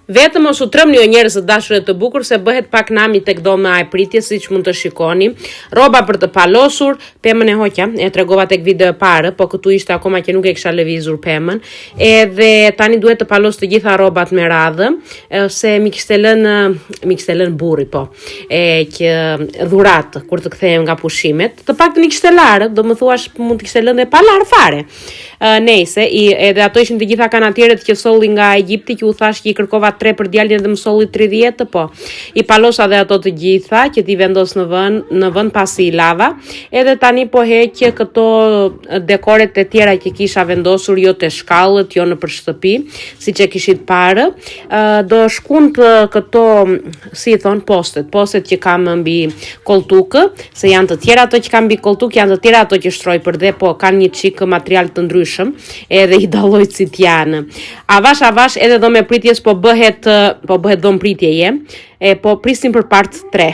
Vetëm mos u trëmni o njerëz të dashur e të bukur se bëhet pak nami tek dhoma e pritjes siç mund të shikoni. Rroba për të palosur, pemën e hoqja, e tregova tek video e parë, po këtu ishte akoma që nuk e kisha lëvizur pemën. Edhe tani duhet të palos të gjitha rrobat me radhë, se mi kishte lënë burri po. Që dhuratë kur të kthehem nga pushimet, të paktën i kishte larë, do më thuash mund të kishte lënë pa larë fare. Nejse, edhe ato ishin të gjitha kanatierët që solli nga Egjipti, që u thash që i kërkova 3 për djalin dhe më solli 30, po. I palosa dhe ato të gjitha, që ti vendos në vend pasi i lava, edhe tani po heq këto dekoret e tjera që kisha vendosur jo të shkallët, jo në për shtëpi, siç e kishit parë. Do shkund këto, si i thon, postet që kam mbi koltukë, se janë të tjera ato që kam mbi koltukë, janë të tjera ato që shtroj për dhe, po kanë një çik material të ndryshëm, edhe i dalloj si t'janë. Avash edhe dhomë e pritjes po bëhet dhomë pritjeje, po prisim për part 3.